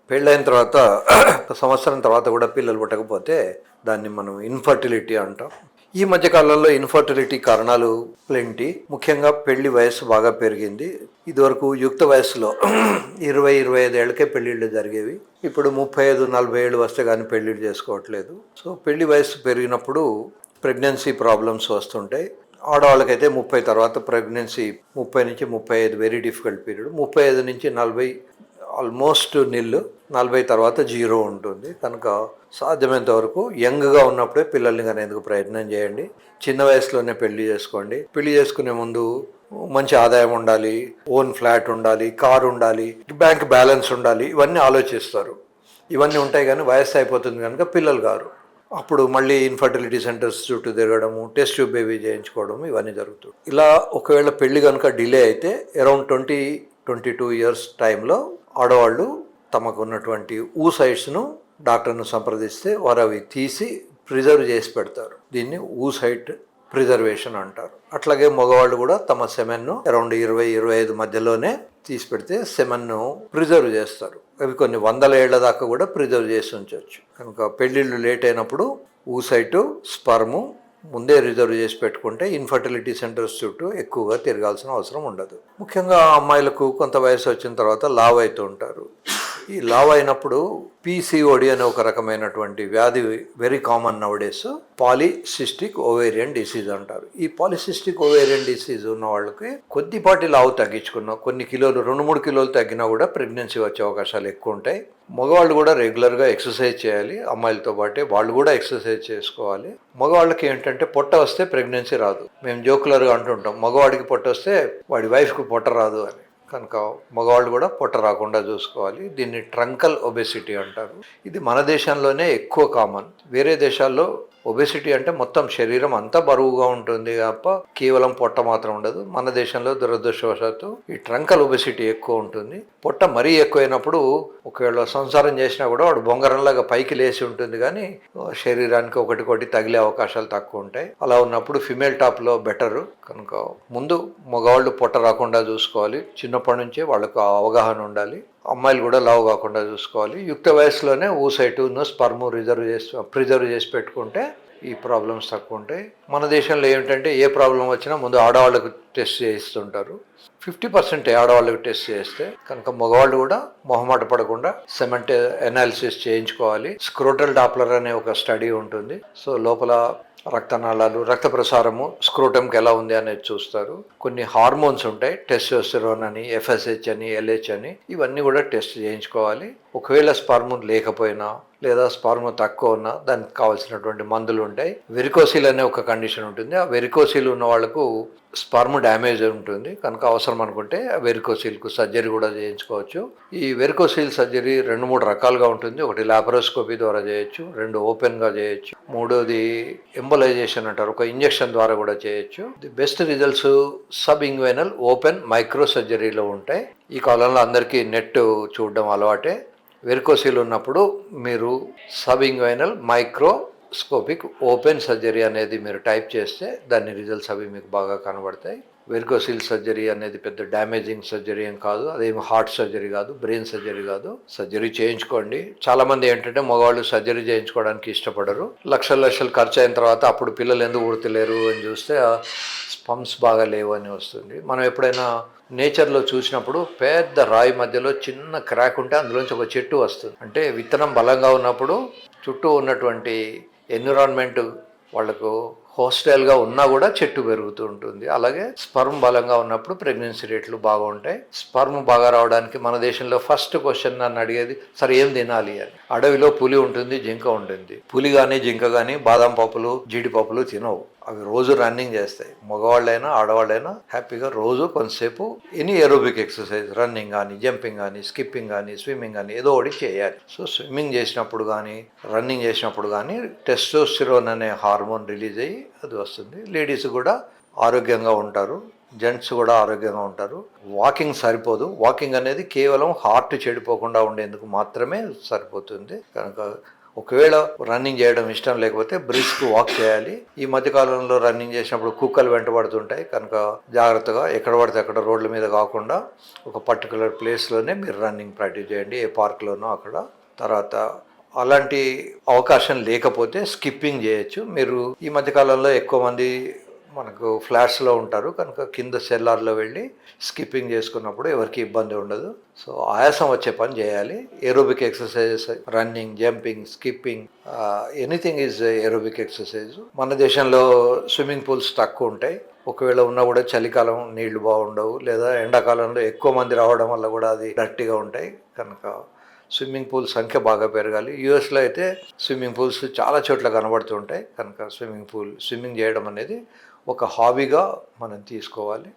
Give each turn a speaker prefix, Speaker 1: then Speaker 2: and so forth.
Speaker 1: పెళ్ళైన తర్వాత సంవత్సరం తర్వాత కూడా పిల్లలు పుట్టకపోతే దాన్ని మనం ఇన్ఫర్టిలిటీ అంటాం. ఈ మధ్యకాలంలో ఇన్ఫర్టిలిటీ కారణాలు ప్లెంటీ. ముఖ్యంగా పెళ్లి వయసు బాగా పెరిగింది. ఇదివరకు యుక్త వయసులో 20-25 ఏళ్ళకే పెళ్ళిళ్ళు జరిగేవి. ఇప్పుడు 35-40 ఏళ్ళు వస్తే కానీ పెళ్ళిళ్ళు చేసుకోవట్లేదు. సో పెళ్లి వయసు పెరిగినప్పుడు ప్రెగ్నెన్సీ ప్రాబ్లమ్స్ వస్తుంటాయి. ఆడవాళ్ళకైతే 30 తర్వాత pregnancy 30-35 very difficult period. 35-40 almost నిల్, 40 తర్వాత జీరో ఉంటుంది. కనుక సాధ్యమైనంత వరకు యంగ్గా ఉన్నప్పుడే పిల్లల్ని కనేందుకు ప్రయత్నం చేయండి. చిన్న వయసులోనే పెళ్లి చేసుకోండి. పెళ్లి చేసుకునే ముందు మంచి ఆదాయం ఉండాలి, ఓన్ ఫ్లాట్ ఉండాలి, కారు ఉండాలి, బ్యాంక్ బ్యాలెన్స్ ఉండాలి, ఇవన్నీ ఆలోచిస్తారు. ఇవన్నీ ఉంటాయి కానీ వయసు అయిపోతుంది కనుక పిల్లలు గారు. అప్పుడు మళ్ళీ ఇన్ఫర్టిలిటీ సెంటర్స్ చుట్టూ తిరగడము, టెస్ట్ ట్యూబ్ బేబీ చేయించుకోవడము ఇవన్నీ జరుగుతుంది. ఇలా ఒకవేళ పెళ్లి కనుక డిలే అయితే అరౌండ్ 20-22 ఇయర్స్ టైంలో ఆడవాళ్ళు తమకు ఉన్నటువంటి ఊసైట్స్ను డాక్టర్ను సంప్రదిస్తే వారు అవి తీసి ప్రిజర్వ్ చేసి పెడతారు. దీన్ని ఊసైట్ ప్రిజర్వేషన్ అంటారు. అట్లాగే మగవాళ్ళు కూడా తమ సెమెన్ను అరౌండ్ 20-25 మధ్యలోనే తీసి పెడితే సెమెన్ను ప్రిజర్వ్ చేస్తారు. అవి కొన్ని 100 ఏళ్ల దాకా కూడా ప్రిజర్వ్ చేసి ఉంచవచ్చు. కనుక పెళ్ళిళ్ళు లేట్ అయినప్పుడు ఊసైటు, స్పర్ము ముందే రిజర్వ్ చేసి పెట్టుకుంటే ఇన్ఫర్టిలిటీ సెంటర్స్ చుట్టూ ఎక్కువగా తిరగాల్సిన అవసరం ఉండదు. ముఖ్యంగా అమ్మాయిలకు కొంత వయసు వచ్చిన తర్వాత లావ్ అవుతూ ఉంటారు. ఈ లావ్ అయినప్పుడు పీసీఓడి అనే ఒక రకమైనటువంటి వ్యాధి very common నౌడేస్, polycystic ovarian disease అంటారు. ఈ పాలిసిస్టిక్ ఓవేరియన్ డిసీజ్ ఉన్న వాళ్ళకి కొద్దిపాటి లావు తగ్గించుకున్నా, కొన్ని కిలోలు 2-3 కిలోలు తగ్గినా కూడా ప్రెగ్నెన్సీ వచ్చే అవకాశాలు ఎక్కువ ఉంటాయి. మగవాళ్ళు కూడా రెగ్యులర్గా ఎక్సర్సైజ్ చేయాలి. అమ్మాయిలతో పాటే వాళ్ళు కూడా ఎక్సర్సైజ్ చేసుకోవాలి. మగవాళ్ళకి ఏంటంటే పొట్ట వస్తే ప్రెగ్నెన్సీ రాదు. మేము జోకులర్గా అంటుంటాం, మగవాడికి పొట్ట వస్తే వాడి వైఫ్కి పొట్ట రాదు అని. కనుక మగవాళ్ళు కూడా పొట్ట రాకుండా చూసుకోవాలి. దీన్ని ట్రంకల్ ఒబెసిటీ అంటారు. ఇది మన దేశంలోనే ఎక్కువ కామన్. వేరే దేశాల్లో ఒబెసిటీ అంటే మొత్తం శరీరం అంతా బరువుగా ఉంటుంది తప్ప కేవలం పొట్ట మాత్రం ఉండదు. మన దేశంలో దురదృష్టవశాత్తు ఈ ట్రంకల్ ఒబెసిటీ ఎక్కువ ఉంటుంది. పొట్ట మరీ ఎక్కువైనప్పుడు ఒకవేళ సంసారం చేసినా కూడా వాడు బొంగరంలాగా పైకి లేచి ఉంటుంది కానీ శరీరానికి ఒకటి తగిలే అవకాశాలు తక్కువ ఉంటాయి. అలా ఉన్నప్పుడు ఫిమేల్ టాప్లో బెటరు. కనుక ముందు మగవాళ్ళు పొట్ట రాకుండా చూసుకోవాలి. చిన్నప్పటి నుంచే వాళ్ళకు అవగాహన ఉండాలి. అమ్మాయిలు కూడా లావు కాకుండా చూసుకోవాలి. యుక్త వయసులోనే ఊసైటును, స్పర్ము ప్రిజర్వ్ చేసి పెట్టుకుంటే ఈ ప్రాబ్లమ్స్ తక్కువ ఉంటాయి. మన దేశంలో ఏమిటంటే ఏ ప్రాబ్లం వచ్చినా ముందు ఆడవాళ్ళకు టెస్ట్ చేయిస్తుంటారు. 50% ఆడవాళ్ళకి టెస్ట్ చేస్తే కనుక మగవాళ్ళు కూడా మొహమాట పడకుండా సెమెంట్ ఎనాలిసిస్ చేయించుకోవాలి. స్క్రోటల్ డాప్లర్ అనే ఒక స్టడీ ఉంటుంది. సో లోపల రక్తనాళాలు, రక్త ప్రసారము, స్క్రోటంకి ఎలా ఉంది అనేది చూస్తారు. కొన్ని హార్మోన్స్ ఉంటాయి, టెస్టోస్టెరోన్ అని, ఎఫ్ఎస్హెచ్ అని, ఎల్హెచ్ అని, ఇవన్నీ కూడా టెస్ట్ చేయించుకోవాలి. ఒకవేళ స్పర్మ్ లేకపోయినా లేదా స్పర్మ్ తక్కువ ఉన్నా దానికి కావాల్సినటువంటి మందులు ఉంటాయి. వెరికోసిల్ అనే ఒక కండిషన్ ఉంటుంది. ఆ వెరికోసిల్ ఉన్న వాళ్ళకు స్పర్మ్ డ్యామేజ్ ఉంటుంది. కనుక అవసరం అనుకుంటే ఆ వెరికోసిల్కు సర్జరీ కూడా చేయించుకోవచ్చు. ఈ వెరికోసిల్ సర్జరీ 2-3 రకాలుగా ఉంటుంది. ఒకటి లాపరోస్కోపీ ద్వారా చేయొచ్చు, 2 ఓపెన్గా చేయొచ్చు, 3వది ఎంబలైజేషన్ అంటారు, ఒక ఇంజెక్షన్ ద్వారా కూడా చేయొచ్చు. The best results sub inguinal open micro సర్జరీలో ఉంటాయి. ఈ కాలంలో అందరికీ నెట్ చూడడం అలవాటే. వెరికోసిల్ ఉన్నప్పుడు మీరు sub inguinal microscopic open surgery అనేది మీరు టైప్ చేస్తే దాని రిజల్ట్స్ అవి మీకు బాగా కనబడతాయి. వెరికోసిల్ సర్జరీ అనేది పెద్ద డ్యామేజింగ్ సర్జరీ ఏం కాదు. అదేమి హార్ట్ సర్జరీ కాదు, బ్రెయిన్ సర్జరీ కాదు. సర్జరీ చేయించుకోండి. చాలామంది ఏంటంటే మగవాళ్ళు సర్జరీ చేయించుకోవడానికి ఇష్టపడరు. లక్షలు ఖర్చు అయిన తర్వాత అప్పుడు పిల్లలు ఎందుకు పుడతలేరు అని చూస్తే స్పమ్స్ బాగా లేవు అని వస్తుంది. మనం ఎప్పుడైనా నేచర్లో చూసినప్పుడు పెద్ద రాయి మధ్యలో చిన్న క్రాక్ ఉంటే అందులోంచి ఒక చెట్టు వస్తుంది. అంటే విత్తనం బలంగా ఉన్నప్పుడు చుట్టూ ఉన్నటువంటి ఎన్విరాన్మెంట్ వాళ్లకు హోస్టైల్గా ఉన్నా కూడా చెట్టు పెరుగుతూ ఉంటుంది. అలాగే స్పర్మ్ బలంగా ఉన్నప్పుడు ప్రెగ్నెన్సీ రేట్లు బాగుంటాయి. స్పర్మ్ బాగా రావడానికి మన దేశంలో ఫస్ట్ క్వశ్చన్ నన్ను అడిగేది, సరే ఏం తినాలి అని. అడవిలో పులి ఉంటుంది, జింక ఉంటుంది. పులి కానీ జింక కానీ బాదం పప్పులు, జీడిపప్పులు తినవు. అవి రోజు రన్నింగ్ చేస్తాయి. మగవాళ్ళైనా ఆడవాళ్ళైనా హ్యాపీగా రోజు కొంతసేపు ఎనీ ఏరోబిక్ ఎక్సర్సైజ్, రన్నింగ్ కానీ, జంపింగ్ కానీ, స్కిప్పింగ్ కానీ, స్విమ్మింగ్ కానీ ఏదో ఒకటి చేయాలి. సో స్విమ్మింగ్ చేసినప్పుడు కానీ, రన్నింగ్ చేసినప్పుడు కానీ టెస్టోస్టెరోన్ అనే హార్మోన్ రిలీజ్ అయ్యి అది వస్తుంది. లేడీస్ కూడా ఆరోగ్యంగా ఉంటారు, జెంట్స్ కూడా ఆరోగ్యంగా ఉంటారు. వాకింగ్ సరిపోదు. వాకింగ్ అనేది కేవలం హార్ట్ చెడిపోకుండా ఉండేందుకు మాత్రమే సరిపోతుంది. కనుక ఒకవేళ రన్నింగ్ చేయడం ఇష్టం లేకపోతే బ్రిస్క్ వాక్ చేయాలి. ఈ మధ్య కాలంలో రన్నింగ్ చేసినప్పుడు కుక్కలు వెంటబడుతుంటాయి కనుక జాగ్రత్తగా ఎక్కడ పడితే అక్కడ రోడ్ల మీద కాకుండా ఒక పర్టికులర్ ప్లేస్లోనే మీరు రన్నింగ్ ప్రాక్టీస్ చేయండి, ఏ పార్క్లోనో అక్కడ. తర్వాత అలాంటి అవకాశం లేకపోతే స్కిప్పింగ్ చేయొచ్చు. మీరు ఈ మధ్య కాలంలో ఎక్కువ మంది మనకు ఫ్లాట్స్లో ఉంటారు కనుక కింద సెల్లార్లో వెళ్ళి స్కిప్పింగ్ చేసుకున్నప్పుడు ఎవరికి ఇబ్బంది ఉండదు. సో ఆయాసం వచ్చే పని చేయాలి. Aerobic exercises, running, jumping, skipping, anything is aerobic exercise. మన దేశంలో స్విమ్మింగ్ పూల్స్ తక్కువ ఉంటాయి. ఒకవేళ ఉన్నా కూడా చలికాలం నీళ్లు బాగుండవు, లేదా ఎండాకాలంలో ఎక్కువ మంది రావడం వల్ల కూడా అది డర్టీగా ఉంటాయి కనుక స్విమ్మింగ్ పూల్ సంఖ్య బాగా పెరగాలి. యూఎస్లో అయితే స్విమ్మింగ్ పూల్స్ చాలా చోట్ల కనబడుతుంటాయి కనుక స్విమ్మింగ్ చేయడం అనేది ఒక హాబీగా మనం తీసుకోవాలి.